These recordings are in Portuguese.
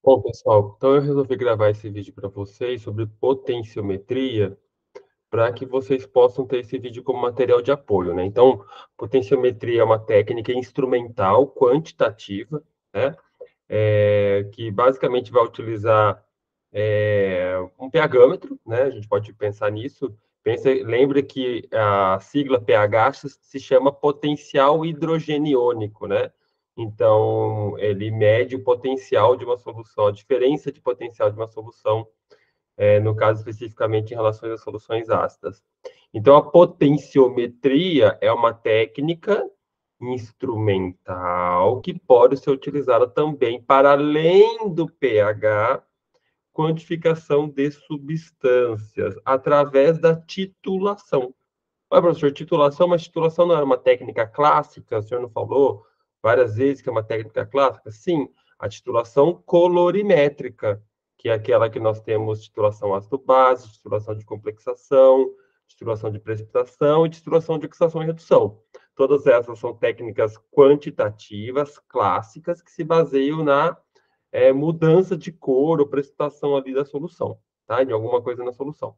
Bom, pessoal, então eu resolvi gravar esse vídeo para vocês sobre potenciometria, para que vocês possam ter esse vídeo como material de apoio, né? Então, potenciometria é uma técnica instrumental quantitativa, né? Que basicamente vai utilizar um pHmetro, né? A gente pode pensar nisso. Lembre que a sigla pH se chama potencial hidrogeniônico, né? Então, ele mede o potencial de uma solução, a diferença de potencial de uma solução, no caso especificamente em relação às soluções ácidas. Então, a potenciometria é uma técnica instrumental que pode ser utilizada também para além do pH, quantificação de substâncias através da titulação. Olha, professor, titulação, mas titulação não era uma técnica clássica? O senhor não falou várias vezes que é uma técnica clássica? Sim, a titulação colorimétrica, que é aquela que nós temos titulação ácido-base, titulação de complexação, titulação de precipitação e titulação de oxidação e redução. Todas essas são técnicas quantitativas clássicas que se baseiam na mudança de cor ou precipitação ali da solução, tá? De alguma coisa na solução.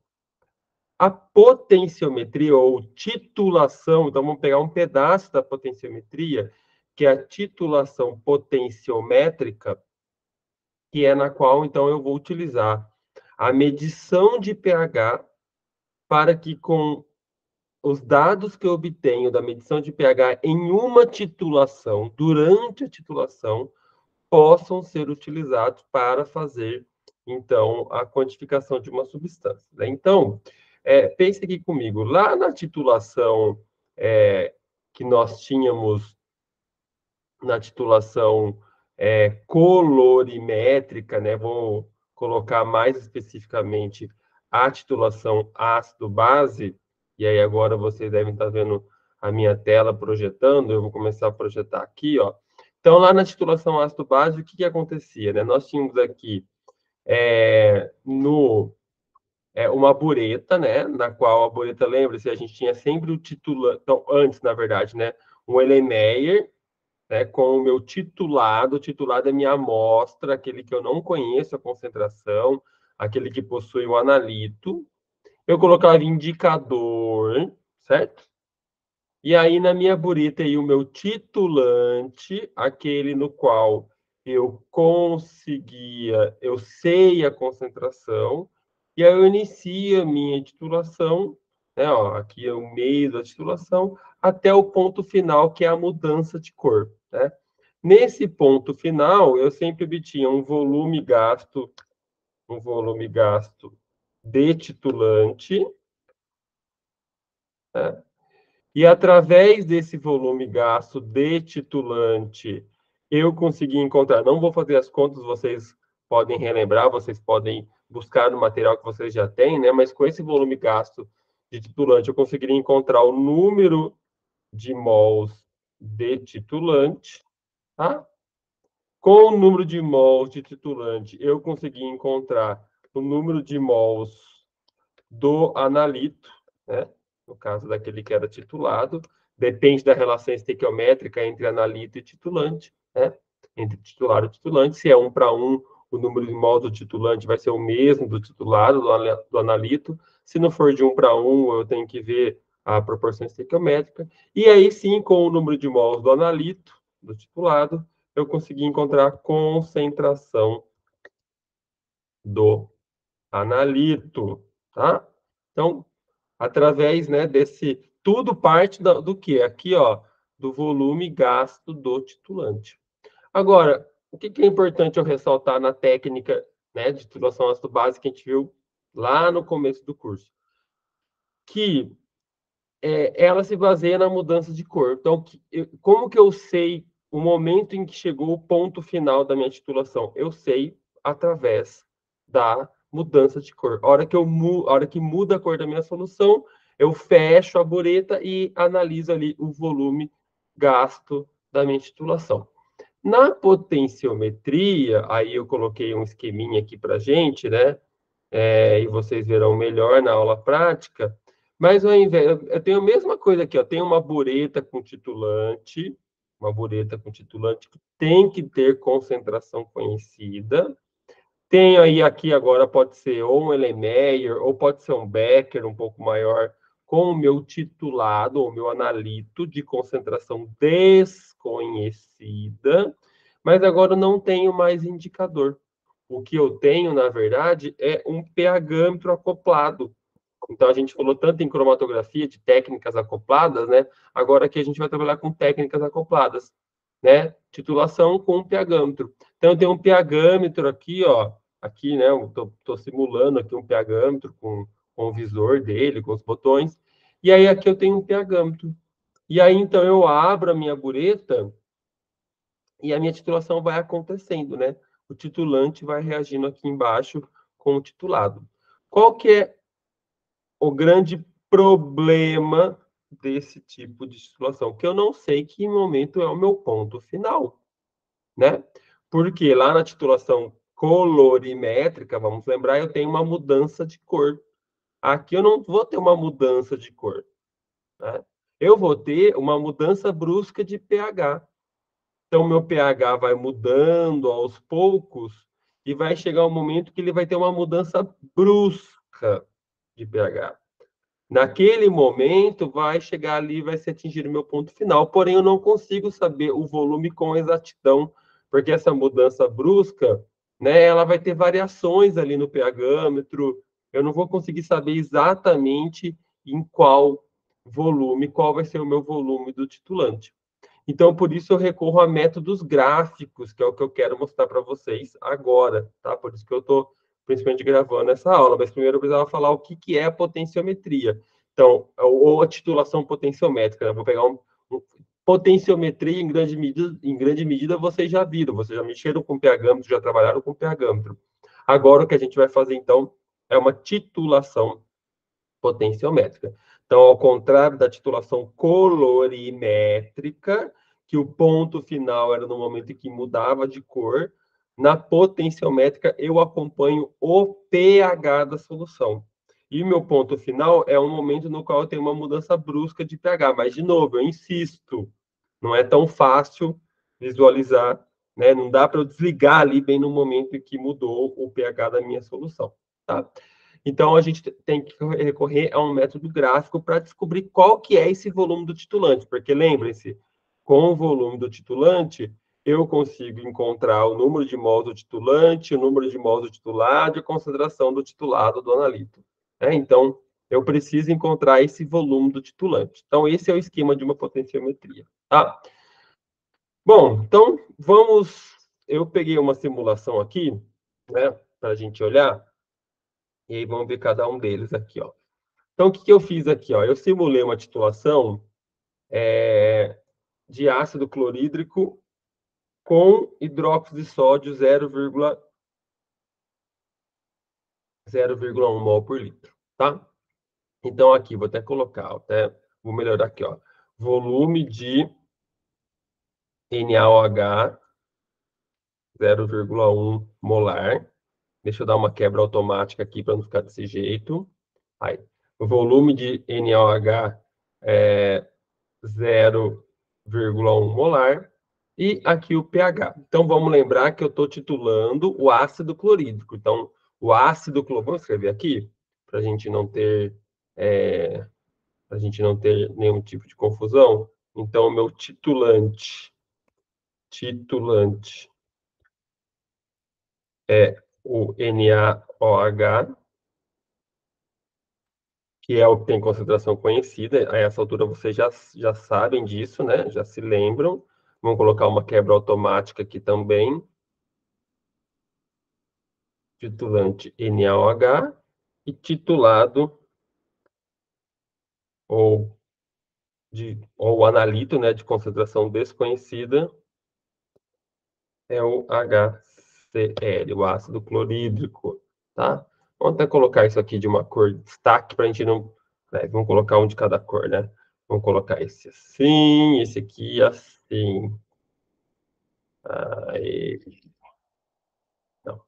A potenciometria ou titulação, então vamos pegar um pedaço da potenciometria, que é a titulação potenciométrica, que é na qual então eu vou utilizar a medição de pH para que com os dados que eu obtenho da medição de pH em uma titulação, durante a titulação, possam ser utilizados para fazer, então, a quantificação de uma substância, né? Então, pense aqui comigo, lá na titulação que nós tínhamos, na titulação colorimétrica, né? Vou colocar mais especificamente a titulação ácido-base, e aí agora vocês devem estar vendo a minha tela projetando, eu vou começar a projetar aqui, ó. Então, lá na titulação ácido-base, o que que acontecia, né? Nós tínhamos aqui uma bureta, né? Na qual a bureta, lembra-se, a gente tinha sempre o titulante, então, antes, na verdade, né? Um Erlenmeyer, né? Com o meu titulado, o titulado é minha amostra, aquele que eu não conheço a concentração, aquele que possui o analito. Eu colocava indicador, certo? E aí, na minha bureta, aí, o meu titulante, aquele no qual eu sei a concentração, e aí eu inicio a minha titulação, né, ó, aqui é o meio da titulação, até o ponto final, que é a mudança de cor, né? Nesse ponto final, eu sempre obtinha um volume gasto de titulante, né? E através desse volume gasto de titulante, eu consegui encontrar. Não vou fazer as contas, vocês podem relembrar, vocês podem buscar no material que vocês já têm, né? Mas com esse volume gasto de titulante, eu conseguiria encontrar o número de mols de titulante, tá? Com o número de mols de titulante, eu consegui encontrar o número de mols do analito, né? No caso daquele que era titulado, depende da relação estequiométrica entre analito e titulante, né? Entre titular e titulante, se é 1 para 1, o número de mols do titulante vai ser o mesmo do titulado, do analito. Se não for de 1 para 1, eu tenho que ver a proporção estequiométrica. E aí sim, com o número de mols do analito, do titulado, eu consegui encontrar a concentração do analito, tá? Então, através, né, desse tudo parte do que aqui, ó, do volume gasto do titulante. Agora, o que é importante eu ressaltar na técnica, né, de titulação ácido base que a gente viu lá no começo do curso, que ela se baseia na mudança de cor. Então, como que eu sei o momento em que chegou o ponto final da minha titulação? Eu sei através da mudança de cor. A hora que muda a cor da minha solução, eu fecho a bureta e analiso ali o volume gasto da minha titulação. Na potenciometria, aí eu coloquei um esqueminha aqui para gente, né? E vocês verão melhor na aula prática. Mas ao invés, eu tenho a mesma coisa aqui, ó. Tem uma bureta com titulante que tem que ter concentração conhecida, Tenho aí aqui agora, pode ser ou um Erlenmeyer, ou pode ser um Becker um pouco maior, com o meu titulado, ou meu analito de concentração desconhecida, mas agora eu não tenho mais indicador. O que eu tenho, na verdade, é um pH-metro acoplado. Então, a gente falou tanto em cromatografia, de técnicas acopladas, né? Agora aqui a gente vai trabalhar com técnicas acopladas, né? Titulação com pH-metro. Então, eu tenho um pH-metro aqui, ó. Aqui, né? Eu tô simulando aqui um pH-metro com o visor dele, com os botões. E aí, aqui eu tenho um pH-metro. E aí, então, eu abro a minha bureta e a minha titulação vai acontecendo, né? O titulante vai reagindo aqui embaixo com o titulado. Qual que é o grande problema desse tipo de titulação? Que eu não sei que momento é o meu ponto final, né? Porque lá na titulação colorimétrica, vamos lembrar, eu tenho uma mudança de cor. Aqui eu não vou ter uma mudança de cor, né? Eu vou ter uma mudança brusca de pH. Então, meu pH vai mudando aos poucos e vai chegar um momento que ele vai ter uma mudança brusca de pH. Naquele momento, vai chegar ali, vai se atingir o meu ponto final, porém eu não consigo saber o volume com exatidão, porque essa mudança brusca, né, ela vai ter variações ali no pH-metro, eu não vou conseguir saber exatamente em qual volume, qual vai ser o meu volume do titulante. Então, por isso eu recorro a métodos gráficos, que é o que eu quero mostrar para vocês agora, tá? Por isso que eu estou principalmente gravando essa aula, mas primeiro eu precisava falar o que é a potenciometria. Então, ou a titulação potenciométrica, né? Eu vou pegar potenciometria em grande medida vocês já viram, vocês já mexeram com pH-metro, já trabalharam com pH-metro. Agora o que a gente vai fazer então é uma titulação potenciométrica. Então, ao contrário da titulação colorimétrica, que o ponto final era no momento em que mudava de cor, na potenciométrica eu acompanho o pH da solução. E meu ponto final é um momento no qual eu tenho uma mudança brusca de pH. Mas, de novo, eu insisto, não é tão fácil visualizar, né? Não dá para eu desligar ali bem no momento em que mudou o pH da minha solução, tá? Então, a gente tem que recorrer a um método gráfico para descobrir qual que é esse volume do titulante, porque lembrem-se, com o volume do titulante, eu consigo encontrar o número de mols do titulante, o número de mols do titulado e a concentração do titulado do analito. Né? Então, eu preciso encontrar esse volume do titulante. Então, esse é o esquema de uma potenciometria. Tá? Bom, então, vamos... Eu peguei uma simulação aqui, né, para a gente olhar, e aí vamos ver cada um deles aqui, ó. Então, o que eu fiz aqui? Ó? Eu simulei uma titulação de ácido clorídrico com hidróxido de sódio 0,1 mol por litro, tá? Então, aqui, vou até colocar, até vou melhorar aqui, ó. Volume de NaOH 0,1 molar. Deixa eu dar uma quebra automática aqui para não ficar desse jeito. Aí, o volume de NaOH é 0,1 molar. E aqui o pH. Então, vamos lembrar que eu estou titulando o ácido clorídrico. Então, o ácido clorídrico, vamos escrever aqui, para a gente não ter, para a gente não ter nenhum tipo de confusão. Então, o meu titulante é o NaOH, que é o que tem concentração conhecida. A essa altura vocês já sabem disso, né? Já se lembram. Vamos colocar uma quebra automática aqui também. Titulante NaOH e titulado ou analito, né, de concentração desconhecida é o HCl, o ácido clorídrico, tá? Vamos até colocar isso aqui de uma cor de destaque para a gente não... vamos colocar um de cada cor, né? Vamos colocar esse assim, esse aqui assim. Aí, não,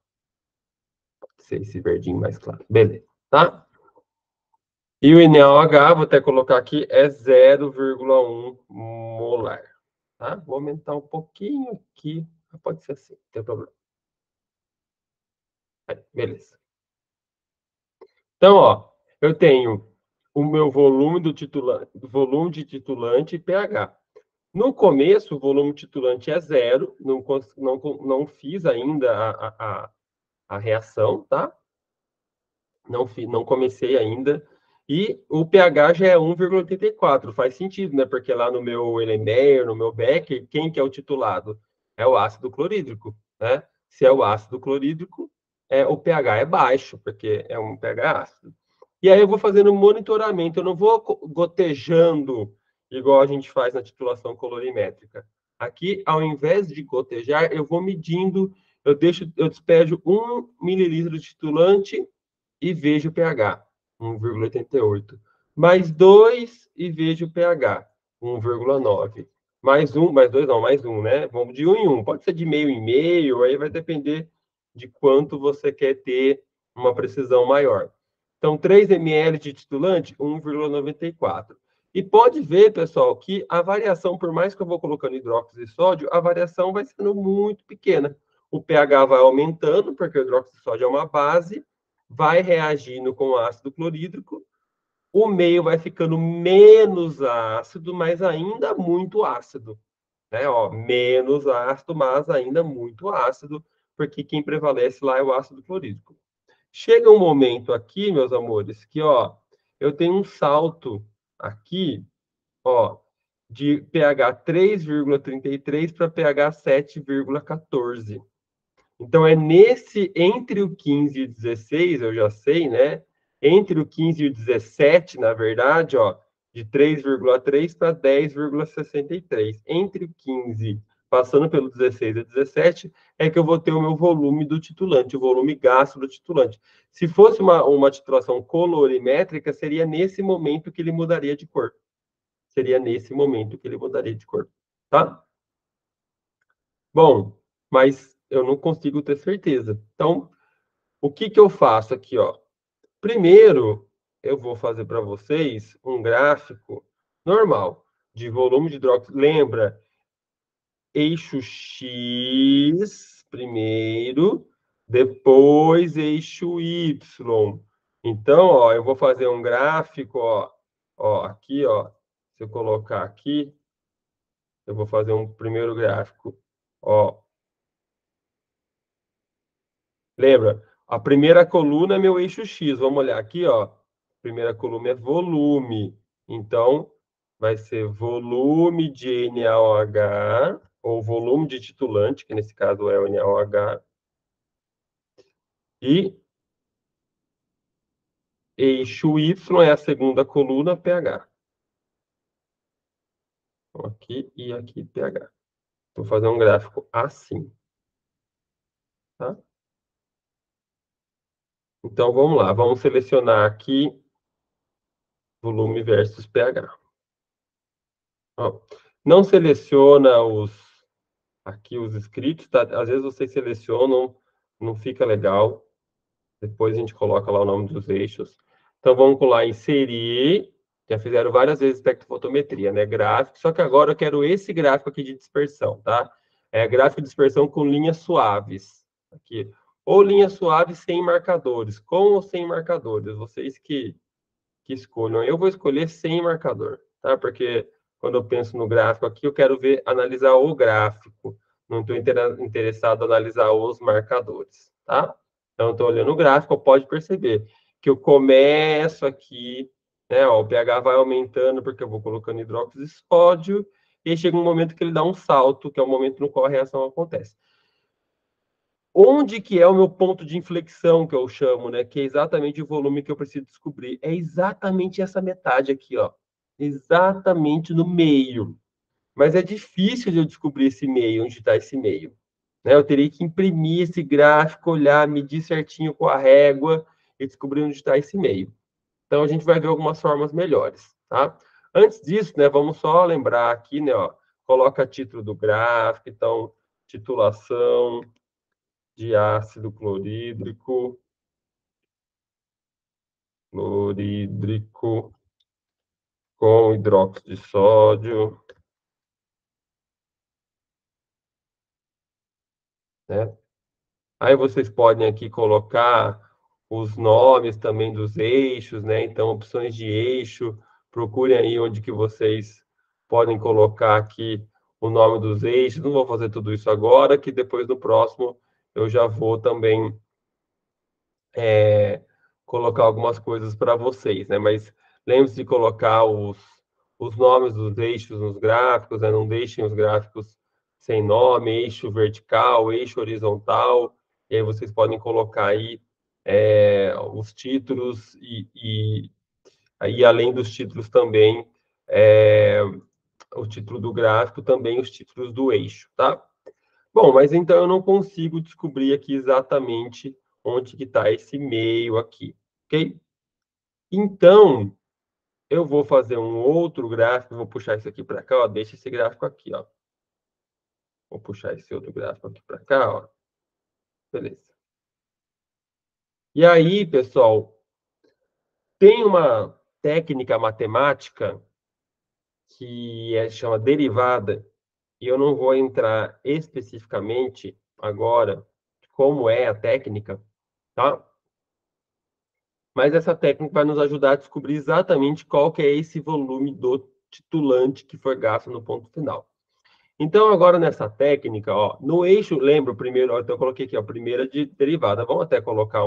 pode ser esse verdinho mais claro. Beleza, tá? E o NaOH, vou até colocar aqui, é 0,1 molar. Tá? Vou aumentar um pouquinho aqui. Pode ser assim, não tem problema. Beleza. Então, ó, eu tenho o meu volume do titulante, volume de titulante e pH. No começo, o volume titulante é zero, não fiz ainda a reação, tá? Não comecei ainda. E o pH já é 1,84. Faz sentido, né? Porque lá no meu Erlenmeyer, no meu Becker, quem que é o titulado? É o ácido clorídrico, né? Se é o ácido clorídrico, o pH é baixo, porque é um pH ácido. E aí eu vou fazendo monitoramento, eu não vou gotejando igual a gente faz na titulação colorimétrica. Aqui, ao invés de gotejar, eu vou medindo, eu despejo 1 mililitro de titulante e vejo o pH, 1,88. Mais 2 e vejo o pH, 1,9. Mais 2 não, mais 1, né? Vamos de 1 em 1. Pode ser de meio em meio, aí vai depender de quanto você quer ter uma precisão maior. Então, 3 ml de titulante, 1,94. E pode ver, pessoal, que a variação, por mais que eu vou colocando hidróxido de sódio, a variação vai sendo muito pequena. O pH vai aumentando, porque o hidróxido de sódio é uma base, vai reagindo com o ácido clorídrico, o meio vai ficando menos ácido, mas ainda muito ácido. Né? Ó, menos ácido, mas ainda muito ácido, porque quem prevalece lá é o ácido clorídrico. Chega um momento aqui, meus amores, que ó, eu tenho um salto aqui, ó, de pH 3,33 para pH 7,14. Então, é nesse, entre o 15 e o 16, eu já sei, né? Entre o 15 e o 17, na verdade, ó, de 3,3 para 10,63. Entre o 15, passando pelo 16 e 17, é que eu vou ter o meu volume do titulante, o volume gasto do titulante. Se fosse uma titulação colorimétrica, seria nesse momento que ele mudaria de cor. Seria nesse momento que ele mudaria de cor, tá? Bom, mas eu não consigo ter certeza. Então, o que que eu faço aqui, ó? Primeiro, eu vou fazer para vocês um gráfico normal de volume de hidróxido. Lembra, eixo X primeiro, depois eixo Y. Então, ó, eu vou fazer um gráfico, ó, aqui, ó. Se eu colocar aqui, eu vou fazer um primeiro gráfico, ó. Lembra? A primeira coluna é meu eixo X. Vamos olhar aqui, ó. A primeira coluna é volume. Então, vai ser volume de NaOH, ou volume de titulante, que nesse caso é o NaOH, e eixo Y é a segunda coluna, pH. Então, aqui e aqui, pH. Vou fazer um gráfico assim, tá? Então, vamos lá. Vamos selecionar aqui volume versus pH. Ó, não seleciona aqui os escritos, tá? Às vezes vocês selecionam, não fica legal. Depois a gente coloca lá o nome dos eixos. Então vamos colar inserir. Já fizeram várias vezes espectrofotometria, né? Gráfico. Só que agora eu quero esse gráfico aqui de dispersão, tá? É gráfico de dispersão com linhas suaves. Aqui. Ou linhas suaves sem marcadores. Com ou sem marcadores. Vocês que escolham. Eu vou escolher sem marcador, tá? Porque quando eu penso no gráfico aqui, eu quero ver, analisar o gráfico. Não estou interessado em analisar os marcadores, tá? Então, estou olhando o gráfico, pode perceber que eu começo aqui, né? Ó, o pH vai aumentando porque eu vou colocando hidróxido de sódio, e aí chega um momento que ele dá um salto, que é o momento no qual a reação acontece. Onde que é o meu ponto de inflexão, que eu chamo, né? Que é exatamente o volume que eu preciso descobrir. É exatamente essa metade aqui, ó. Exatamente no meio. Mas é difícil de eu descobrir esse meio, onde está esse meio. Né? Eu teria que imprimir esse gráfico, olhar, medir certinho com a régua e descobrir onde está esse meio. Então, a gente vai ver algumas formas melhores, tá? Antes disso, né, vamos só lembrar aqui, né, ó, coloca título do gráfico, então, titulação de ácido clorídrico com hidróxido de sódio, né? Aí vocês podem aqui colocar os nomes também dos eixos, né? Então, opções de eixo, procurem aí onde que vocês podem colocar aqui o nome dos eixos. Não vou fazer tudo isso agora, que depois no próximo eu já vou também colocar algumas coisas para vocês, né? Mas lembre-se de colocar os nomes dos eixos nos gráficos, né? Não deixem os gráficos sem nome, eixo vertical, eixo horizontal, e aí vocês podem colocar aí os títulos e aí, além dos títulos também, o título do gráfico, também os títulos do eixo, tá? Bom, mas então eu não consigo descobrir aqui exatamente onde que está esse meio aqui, ok? Então, eu vou fazer um outro gráfico, vou puxar isso aqui para cá, ó, deixa esse gráfico aqui, ó. Vou puxar esse outro gráfico aqui para cá, ó. Beleza. E aí, pessoal, tem uma técnica matemática que chama derivada, e eu não vou entrar especificamente agora como é a técnica, tá? Mas essa técnica vai nos ajudar a descobrir exatamente qual que é esse volume do titulante que foi gasto no ponto final. Então, agora nessa técnica, ó, no eixo, lembra o primeiro, ó, então eu coloquei aqui, ó, primeira de derivada. Vamos até colocar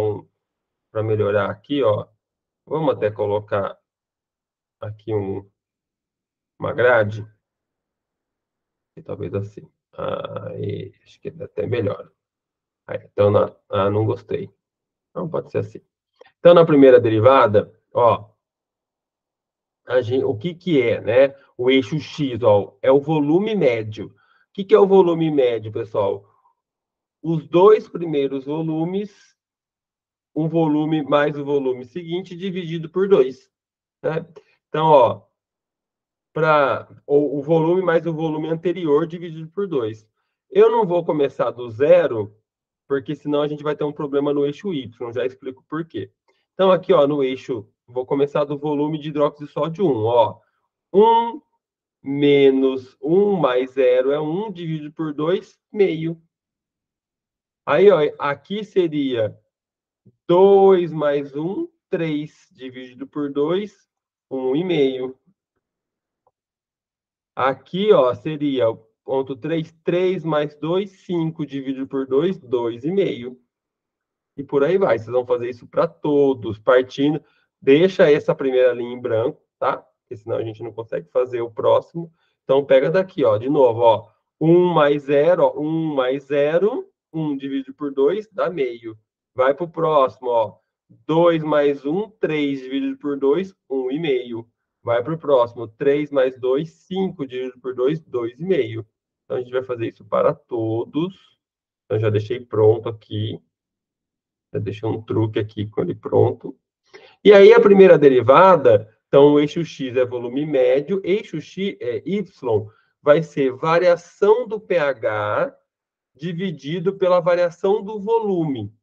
para melhorar aqui, ó. Vamos até colocar aqui uma grade, e talvez assim. Aí, acho que é até melhor. Aí, então, não gostei. Não pode ser assim. Então, na primeira derivada, ó, o que é, né? O eixo X, ó, é o volume médio. O que é o volume médio, pessoal? Os dois primeiros volumes, um volume mais o volume seguinte, dividido por 2. Né? Então, ó, o volume mais o volume anterior dividido por 2. Eu não vou começar do zero, porque senão a gente vai ter um problema no eixo Y, já explico por quê. Então, aqui, ó, no eixo, vou começar do volume de hidróxido de sódio 1, ó. 1 menos 1 mais 0 é 1, dividido por 2, meio. Aí, ó, aqui seria 2 mais 1, 3, dividido por 2, 1,5. Aqui, ó, seria ponto 3, 3 mais 2, 5, dividido por 2, 2,5. E por aí vai. Vocês vão fazer isso para todos, partindo. Deixa essa primeira linha em branco, tá? Porque senão a gente não consegue fazer o próximo. Então, pega daqui, ó, de novo, ó. 1 mais 0, ó, 1 mais 0, 1 dividido por 2 dá meio. Vai para o próximo, ó. 2 mais 1, 3 dividido por 2, 1,5. Vai para o próximo, 3 mais 2, 5 dividido por 2, 2,5. Então, a gente vai fazer isso para todos. Eu já deixei pronto aqui. Eu deixei um truque aqui com ele pronto. E aí, a primeira derivada, então, o eixo x é volume médio, eixo x, y vai ser variação do pH dividido pela variação do volume.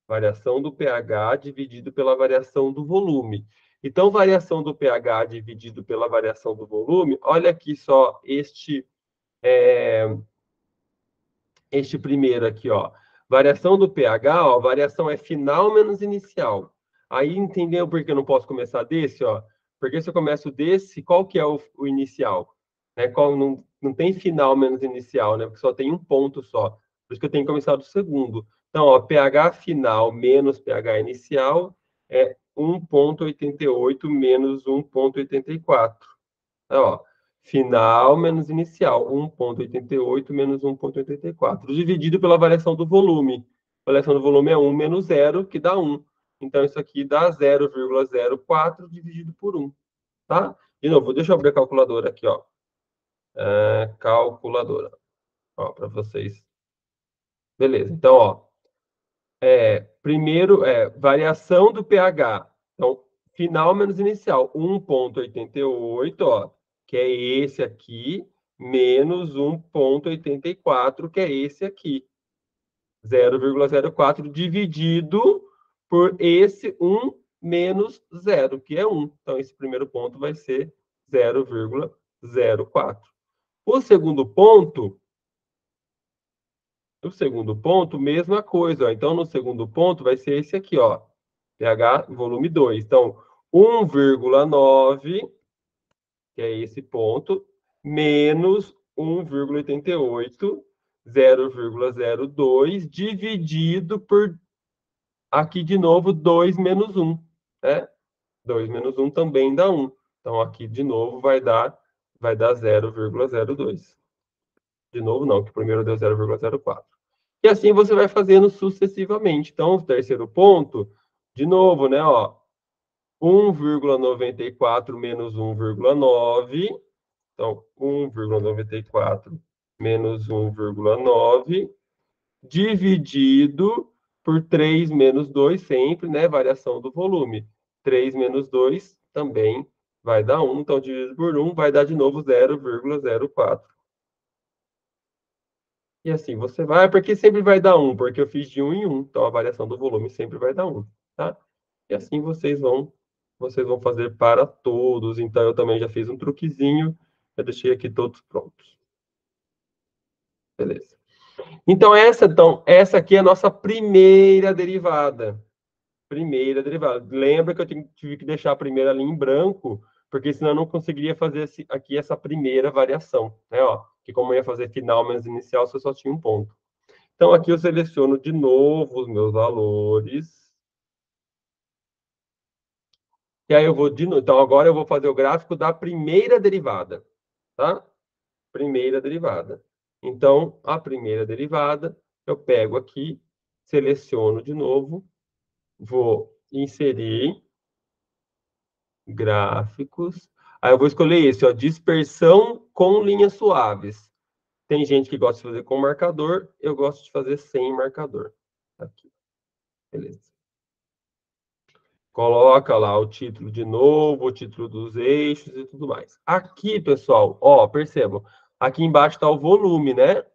Variação do pH dividido pela variação do volume. Então, variação do pH dividido pela variação do volume, olha aqui só este primeiro aqui, ó. Variação do pH, ó, variação é final menos inicial. Aí entendeu por que eu não posso começar desse, ó? Porque se eu começo desse, qual que é o inicial? Né? Não tem final menos inicial, né? Porque só tem um ponto só. Por isso que eu tenho que começar do segundo. Então, ó, pH final menos pH inicial é 1,88 menos 1,84. Então, ó, final menos inicial, 1,88 menos 1,84, dividido pela variação do volume. A variação do volume é 1 menos 0, que dá 1. Então, isso aqui dá 0,04 dividido por 1, tá? De novo, deixa eu abrir a calculadora aqui, ó. Calculadora, ó, para vocês. Beleza, então, ó. Primeiro, variação do pH. Então, final menos inicial, 1,88, ó, que é esse aqui, menos 1,84, que é esse aqui. 0,04 dividido por esse 1 menos 0, que é 1. Então, esse primeiro ponto vai ser 0,04. O segundo ponto No segundo ponto, mesma coisa. Ó. Então, no segundo ponto, vai ser esse aqui, ó. pH volume 2. Então, 1,9, que é esse ponto, menos 1,88, 0,02, dividido por, aqui de novo, 2 menos 1. Né? 2 menos 1 também dá 1. Então, aqui de novo vai dar 0,02. De novo, não, que primeiro deu 0,04. E assim você vai fazendo sucessivamente. Então, o terceiro ponto, de novo, né, ó, 1,94 menos 1,9. Então, 1,94 menos 1,9 dividido por 3 menos 2, sempre, né, variação do volume. 3 menos 2 também vai dar 1. Então, dividido por 1 vai dar de novo 0,04. E assim você vai, porque sempre vai dar 1, porque eu fiz de 1 em 1. Então, a variação do volume sempre vai dar 1, tá? E assim vocês vão fazer para todos. Então, eu também já fiz um truquezinho. Eu deixei aqui todos prontos. Beleza. Então, essa aqui é a nossa primeira derivada. Primeira derivada. Lembra que eu tive que deixar a primeira ali em branco, porque senão eu não conseguiria fazer aqui essa primeira variação. Né? Ó, que como eu ia fazer final menos inicial, você só tinha um ponto. Então, aqui eu seleciono de novo os meus valores. E aí eu vou de novo. Então, agora eu vou fazer o gráfico da primeira derivada. Tá? Primeira derivada. Então, a primeira derivada, eu pego aqui, seleciono de novo, vou inserir gráficos. Aí eu vou escolher esse, ó, dispersão com linhas suaves. Tem gente que gosta de fazer com marcador, eu gosto de fazer sem marcador. Aqui, beleza. Coloca lá o título de novo, o título dos eixos e tudo mais. Aqui, pessoal, ó, percebam, aqui embaixo está o volume, né?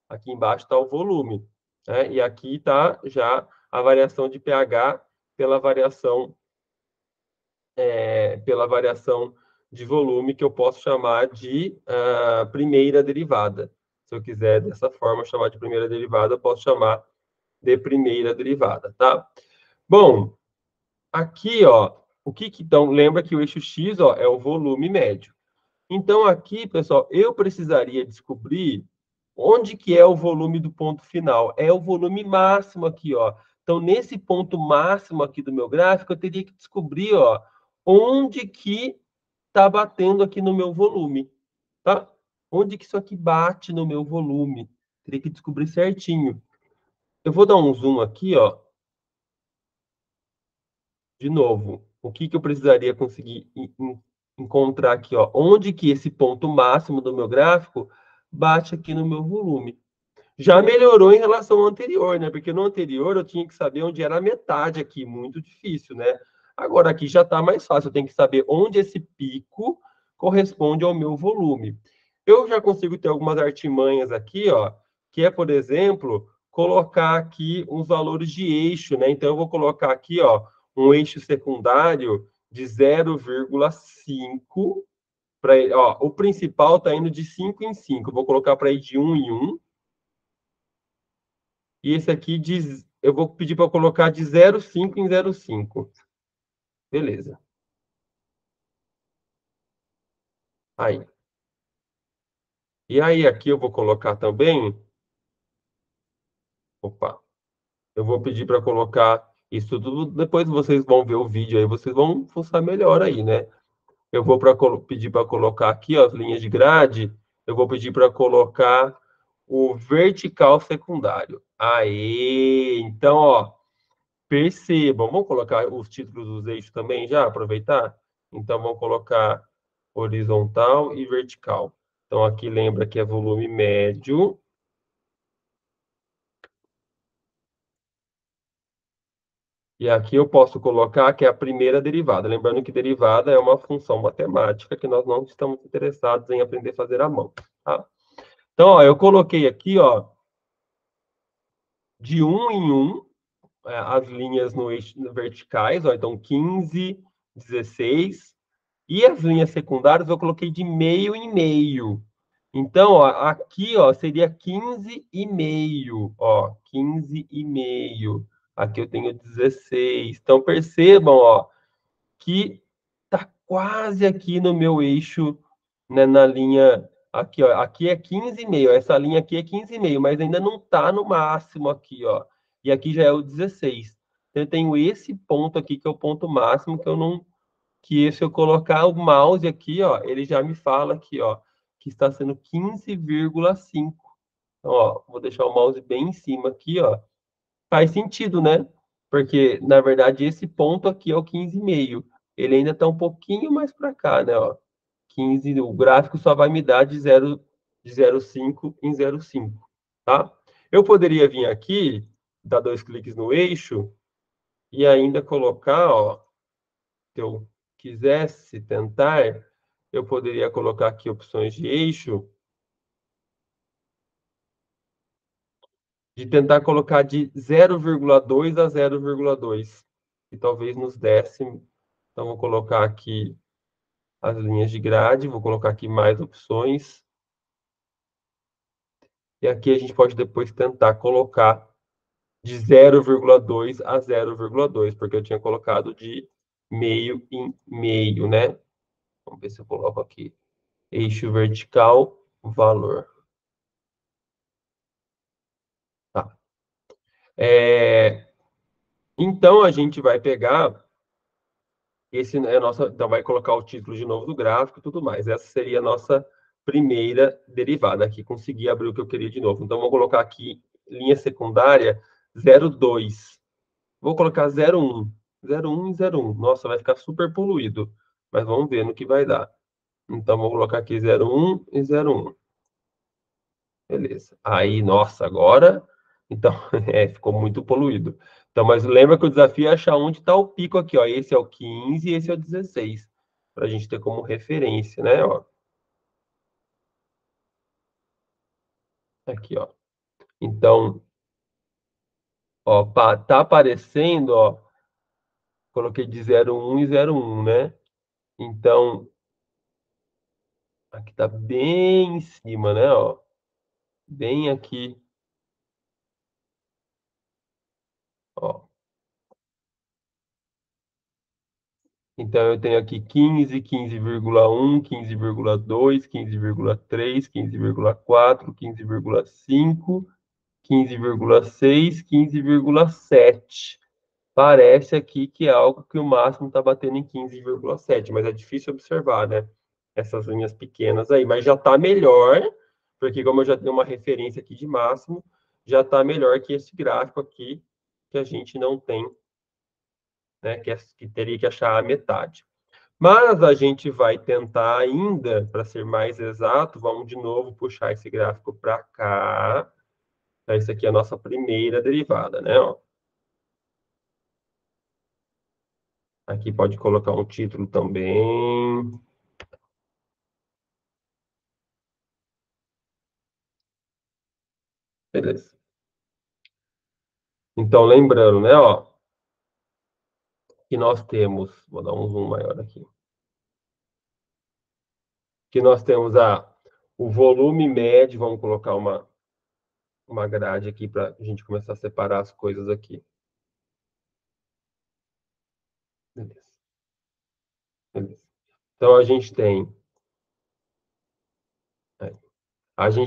Aqui embaixo está o volume. Né? E aqui está já a variação de pH pela variação de volume, que eu posso chamar de primeira derivada. Se eu quiser, dessa forma, chamar de primeira derivada, eu posso chamar de primeira derivada, tá? Bom, aqui, ó, então, lembra que o eixo X, ó, é o volume médio. Então, aqui, pessoal, eu precisaria descobrir onde que é o volume do ponto final. É o volume máximo aqui, ó. Então, nesse ponto máximo aqui do meu gráfico, eu teria que descobrir, ó, onde que está batendo aqui no meu volume, tá? Onde que isso aqui bate no meu volume? Teria que descobrir certinho. Eu vou dar um zoom aqui, ó. De novo, o que que eu precisaria conseguir encontrar aqui, ó? Onde que esse ponto máximo do meu gráfico bate aqui no meu volume? Já melhorou em relação ao anterior, né? Porque no anterior eu tinha que saber onde era a metade aqui, muito difícil, né? Agora aqui já está mais fácil, eu tenho que saber onde esse pico corresponde ao meu volume. Eu já consigo ter algumas artimanhas aqui, ó, que é, por exemplo, colocar aqui uns valores de eixo, né? Então eu vou colocar aqui, ó, um eixo secundário de 0,5 para, ó, o principal está indo de 5 em 5. Eu vou colocar para ir de 1 em 1. E esse aqui diz, eu vou pedir para colocar de 0,5 em 0,5. Beleza. Aí. E aí, aqui eu vou colocar também. Opa. Eu vou pedir para colocar isso tudo. Depois vocês vão ver o vídeo aí, vocês vão fuçar melhor aí, né? Eu vou pedir para colocar aqui, ó, as linhas de grade. Eu vou pedir para colocar o vertical secundário. Aí. Então, ó. Percebam, vamos colocar os títulos dos eixos também já, aproveitar? Então, vamos colocar horizontal e vertical. Então, aqui lembra que é volume médio. E aqui eu posso colocar que é a primeira derivada. Lembrando que derivada é uma função matemática que nós não estamos interessados em aprender a fazer à mão. Tá? Então, ó, eu coloquei aqui, ó, de 1 em 1, as linhas no eixo verticais, ó, então 15, 16. E as linhas secundárias eu coloquei de meio em meio. Então, ó, aqui, ó, seria 15,5, ó, 15,5. Aqui eu tenho 16. Então, percebam, ó, que tá quase aqui no meu eixo, né, na linha aqui, ó. Aqui é 15,5, essa linha aqui é 15,5, mas ainda não tá no máximo aqui, ó. E aqui já é o 16. Então, eu tenho esse ponto aqui que é o ponto máximo que eu não que se eu colocar o mouse aqui, ó, ele já me fala aqui, ó, que está sendo 15,5. Então, ó, vou deixar o mouse bem em cima aqui, ó. Faz sentido, né? Porque, na verdade, esse ponto aqui é o 15,5. Ele ainda está um pouquinho mais para cá, né? Ó. 15, o gráfico só vai me dar de 0,5 em 0,5, tá? Eu poderia vir aqui, dar 2 cliques no eixo e ainda colocar, ó, se eu quisesse tentar, eu poderia colocar aqui opções de eixo, de tentar colocar de 0,2 a 0,2, e talvez nos desse. Então, vou colocar aqui as linhas de grade, vou colocar aqui mais opções. E aqui a gente pode depois tentar colocar de 0,2 a 0,2, porque eu tinha colocado de meio em meio, né? Vamos ver se eu coloco aqui. Eixo vertical, valor. Tá. Então, a gente vai pegar esse é a nossa, então vai colocar o título de novo do gráfico e tudo mais. Essa seria a nossa primeira derivada. Aqui consegui abrir o que eu queria de novo. Então, vou colocar aqui linha secundária 0,2. Vou colocar 0,1. 0,1 e 0,1. Nossa, vai ficar super poluído. Mas vamos ver no que vai dar. Então, vou colocar aqui 0,1 e 0,1. Beleza. Aí, nossa, agora. Então, ficou muito poluído. Então, mas lembra que o desafio é achar onde está o pico aqui, ó. Esse é o 15 e esse é o 16. Para a gente ter como referência, né? Ó, aqui, ó. Então, ó, tá aparecendo, ó. Coloquei de 0,1 e 0,1, né? Então, aqui tá bem em cima, né? Ó, bem aqui, ó. Então, eu tenho aqui 15, 15,1, 15,2, 15,3, 15,4, 15,5, 15,6, 15,7. Parece aqui que é algo que o máximo está batendo em 15,7, mas é difícil observar, né? Essas linhas pequenas aí. Mas já está melhor, porque como eu já tenho uma referência aqui de máximo, já está melhor que esse gráfico aqui, que a gente não tem, né? Que teria que achar a metade. Mas a gente vai tentar ainda, para ser mais exato, vamos de novo puxar esse gráfico para cá. Essa aqui é a nossa primeira derivada, né? Ó, aqui pode colocar um título também. Beleza. Então, lembrando, né, ó, que nós temos, vou dar um zoom maior aqui, que nós temos o volume médio, vamos colocar uma grade aqui para a gente começar a separar as coisas aqui. Beleza. Beleza. Então, a gente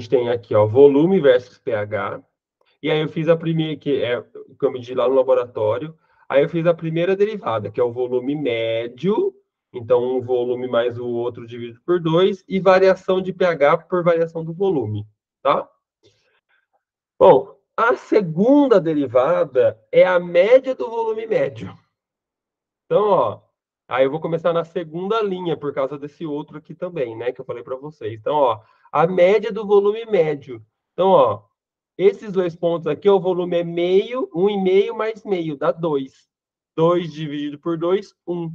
tem aqui, ó, volume versus pH. E aí eu fiz a primeira, que é o que eu medi lá no laboratório. Aí eu fiz a primeira derivada, que é o volume médio. Então, um volume mais o outro dividido por 2. E variação de pH por variação do volume. Tá? Bom, a segunda derivada é a média do volume médio. Então, ó, aí eu vou começar na segunda linha, por causa desse outro aqui também, né? Que eu falei para vocês. Então, ó, a média do volume médio. Então, ó, esses dois pontos aqui, o volume é meio, 1,5 mais meio, dá 2. 2 dividido por 2, 1.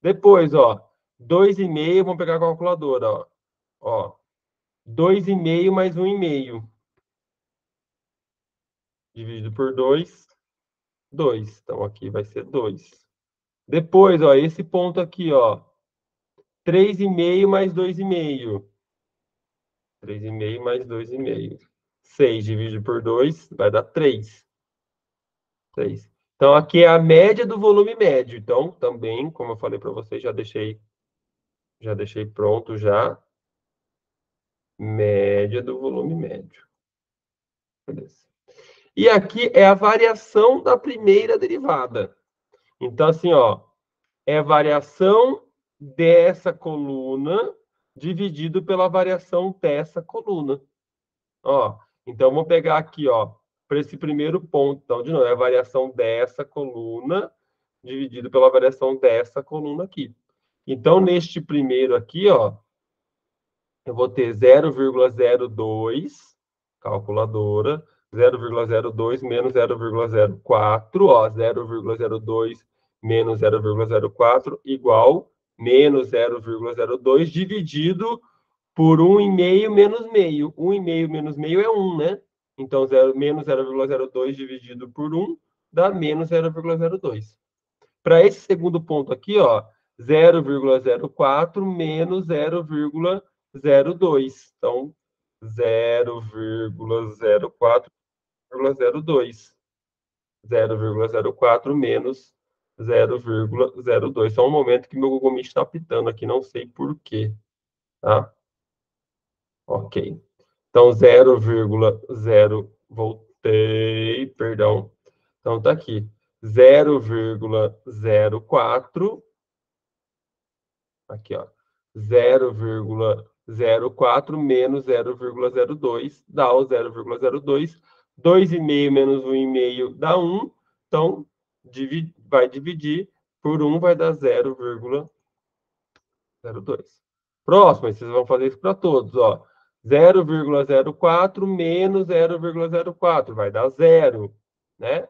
Depois, ó, 2,5, vamos pegar a calculadora, ó. Ó, 2,5 mais 1,5. Dividido por 2, 2. Então, aqui vai ser 2. Depois, ó, esse ponto aqui, ó. 3,5 mais 2,5. 3,5 mais 2,5. 6 dividido por 2 vai dar 3. 3. Então, aqui é a média do volume médio. Então, também, como eu falei para vocês, já deixei pronto já. Média do volume médio. Beleza. E aqui é a variação da primeira derivada. Então, assim, ó, é a variação dessa coluna dividido pela variação dessa coluna. Ó, então, vamos pegar aqui, ó, para esse primeiro ponto. Então, de novo, é a variação dessa coluna dividido pela variação dessa coluna aqui. Então, neste primeiro aqui, ó, eu vou ter 0,02, calculadora, 0,02 menos 0,04, ó, 0,02 menos 0,04 igual menos 0,02 dividido por 1,5 menos meio. 1,5 menos meio é 1, né? Então, menos 0,02 dividido por 1 dá menos 0,02. Para esse segundo ponto aqui, ó, 0,04 menos 0,02. Então, 0,04,02. 0,04 menos 0,02. Só um momento que meu Google Meet está apitando aqui, não sei por quê. Tá? Ok. Então, 0,0... Voltei, perdão. Então, tá aqui. 0,04. Aqui, ó. 0,04 menos 0,02 dá o 0,02. 2,5 menos 1,5 dá 1. Então, vai dividir por 1, vai dar 0,02. Próximo, vocês vão fazer isso para todos, ó. 0,04 menos 0,04 vai dar 0, né?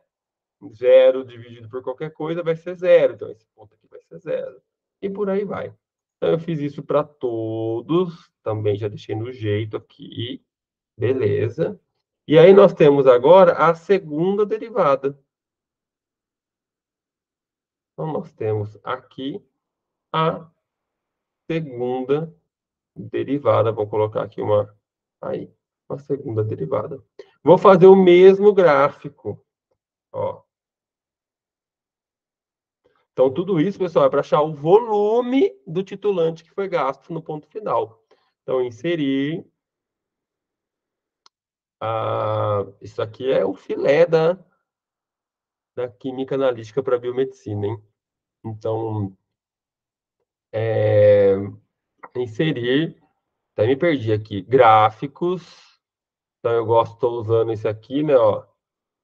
0 dividido por qualquer coisa vai ser 0. Então, esse ponto aqui vai ser 0. E por aí vai. Então, eu fiz isso para todos. Também já deixei no jeito aqui. Beleza. E aí, nós temos agora a segunda derivada. Então, nós temos aqui a segunda derivada. Vou colocar aqui uma segunda derivada. Vou fazer o mesmo gráfico. Ó. Então, tudo isso, pessoal, é para achar o volume do titulante que foi gasto no ponto final. Então, inserir. Isso aqui é o filé da química analítica para biomedicina, hein? Então, inserir. Até me perdi aqui. Gráficos. Então, eu gosto, estou usando esse aqui, né? Ó,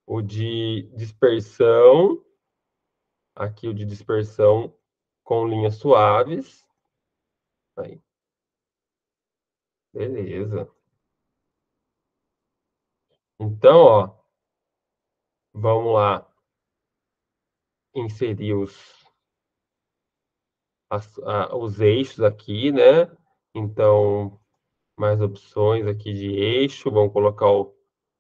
o de dispersão. Aqui, o de dispersão com linhas suaves. Aí. Beleza. Então, ó, vamos lá inserir os eixos aqui, né? Então, mais opções aqui de eixo. Vamos colocar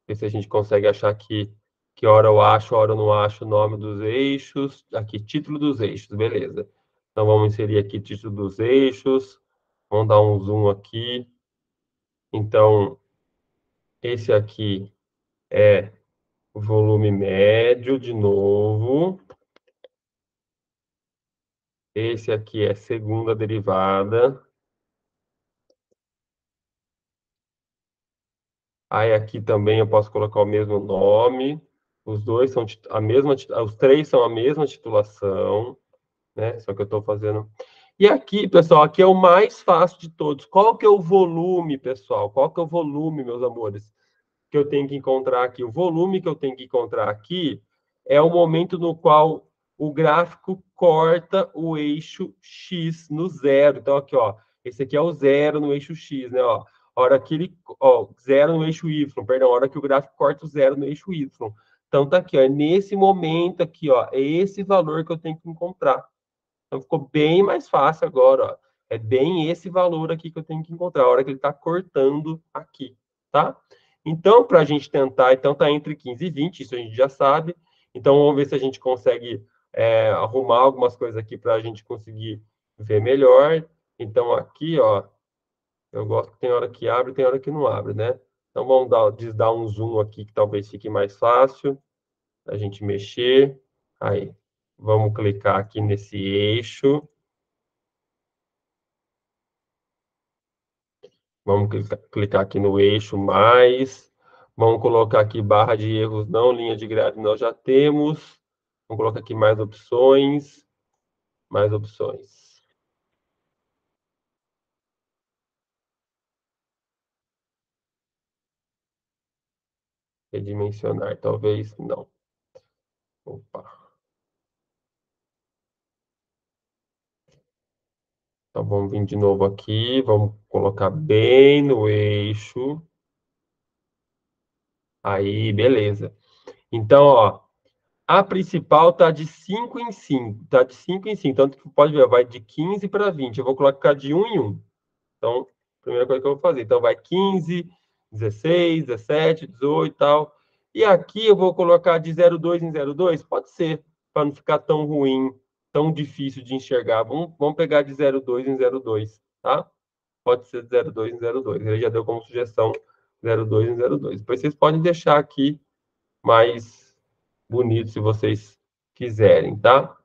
ver se a gente consegue achar aqui que hora eu acho, hora eu não acho o nome dos eixos. Aqui, título dos eixos, beleza. Então, vamos inserir aqui título dos eixos. Vamos dar um zoom aqui. Então, esse aqui é o volume médio, de novo. Esse aqui é segunda derivada. Aí aqui também eu posso colocar o mesmo nome. Os dois são a mesma, os três são a mesma titulação, né? Só que eu estou fazendo. E aqui, pessoal, aqui é o mais fácil de todos. Qual que é o volume, pessoal? Qual que é o volume, meus amores, que eu tenho que encontrar aqui? O volume que eu tenho que encontrar aqui é o momento no qual o gráfico corta o eixo X no zero. Então, aqui, ó, esse aqui é o zero no eixo X, né? Ó, a hora que ele, ó, zero no eixo Y, perdão, a hora que o gráfico corta o zero no eixo Y. Então, tá aqui, ó, é nesse momento aqui, ó, é esse valor que eu tenho que encontrar. Então, ficou bem mais fácil agora, ó. É bem esse valor aqui que eu tenho que encontrar, a hora que ele está cortando aqui, tá? Então, para a gente tentar, então tá entre 15 e 20, isso a gente já sabe. Então, vamos ver se a gente consegue arrumar algumas coisas aqui para a gente conseguir ver melhor. Então, aqui, ó, Eu gosto que tem hora que abre e tem hora que não abre, né? Então, vamos dar um zoom aqui, que talvez fique mais fácil a gente mexer. Aí, vamos clicar aqui nesse eixo. Vamos clicar aqui no eixo mais. Vamos colocar aqui barra de erros não, linha de grade nós já temos. Vamos colocar aqui mais opções. Mais opções. Redimensionar, talvez não. Opa. Então, vamos vir de novo aqui. Vamos colocar bem no eixo. Aí, beleza. Então, ó, a principal tá de 5 em 5. Tá de 5 em 5. Tanto que pode ver, vai de 15 para 20. Eu vou colocar de 1 em 1. Então, primeira coisa que eu vou fazer. Então, vai 15, 16, 17, 18 e tal. E aqui eu vou colocar de 0,2 em 0,2? Pode ser, para não ficar tão ruim, tão difícil de enxergar. Vamos pegar de 0,2 em 0,2, tá? Pode ser de 0,2 em 0,2. Ele já deu como sugestão 0,2 em 0,2. Depois vocês podem deixar aqui mais bonito, se vocês quiserem, tá?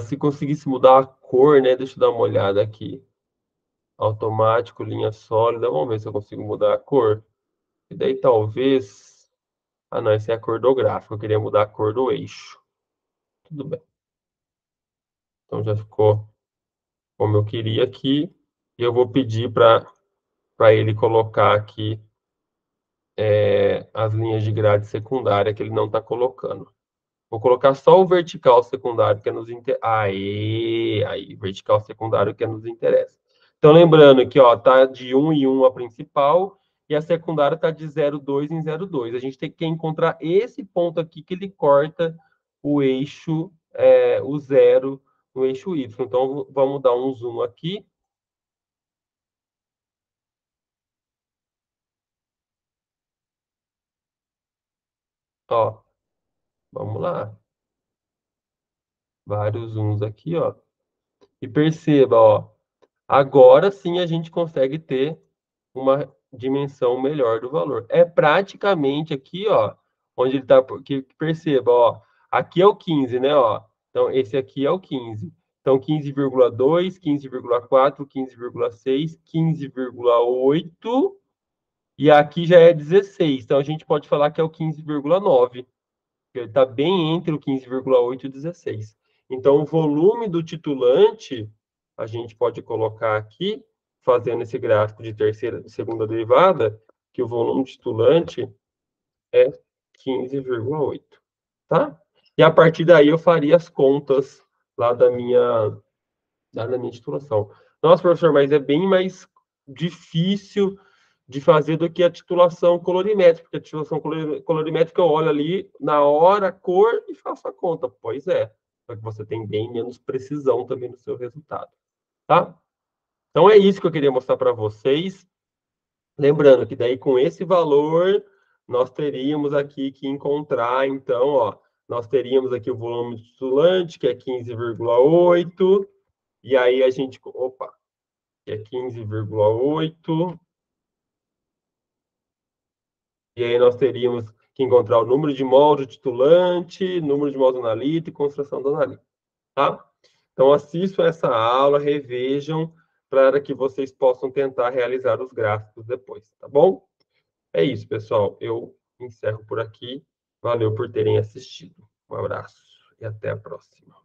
Se conseguisse mudar a cor, né? Deixa eu dar uma olhada aqui. Automático, linha sólida. Vamos ver se eu consigo mudar a cor. E daí talvez... Ah, não, essa é a cor do gráfico. Eu queria mudar a cor do eixo. Tudo bem. Então já ficou como eu queria aqui. E eu vou pedir para ele colocar aqui as linhas de grade secundária que ele não está colocando. Vou colocar só o vertical secundário que nos interessa. Aí, vertical secundário que nos interessa. Então, lembrando que, ó, tá de 1 em 1 a principal e a secundária tá de 0,2 em 0,2. A gente tem que encontrar esse ponto aqui que ele corta o eixo, o zero no eixo Y. Então, vamos dar um zoom aqui. Ó, vamos lá. Vários zooms aqui, ó. E perceba, ó, agora sim a gente consegue ter uma dimensão melhor do valor. É praticamente aqui, ó, onde ele está, porque perceba, ó, aqui é o 15, né, ó. Então esse aqui é o 15. Então 15,2, 15,4, 15,6, 15,8 e aqui já é 16. Então a gente pode falar que é o 15,9. Ele está bem entre o 15,8 e o 16. Então, o volume do titulante, a gente pode colocar aqui, fazendo esse gráfico de terceira e segunda derivada, que o volume titulante é 15,8, tá? E a partir daí eu faria as contas lá da minha titulação. Nossa, professor, mas é bem mais difícil de fazer do que a titulação colorimétrica, porque a titulação colorimétrica eu olho ali na hora, a cor e faço a conta. Pois é, só que você tem bem menos precisão também no seu resultado, tá? Então é isso que eu queria mostrar para vocês. Lembrando que daí com esse valor nós teríamos aqui que encontrar, então, ó, nós teríamos aqui o volume titulante, que é 15,8, e aí a gente, opa, que é 15,8. E aí nós teríamos que encontrar o número de mols do titulante, número de mols do analito e concentração do analito, tá? Então assistam essa aula, revejam, para que vocês possam tentar realizar os gráficos depois, tá bom? É isso, pessoal. Eu encerro por aqui. Valeu por terem assistido. Um abraço e até a próxima.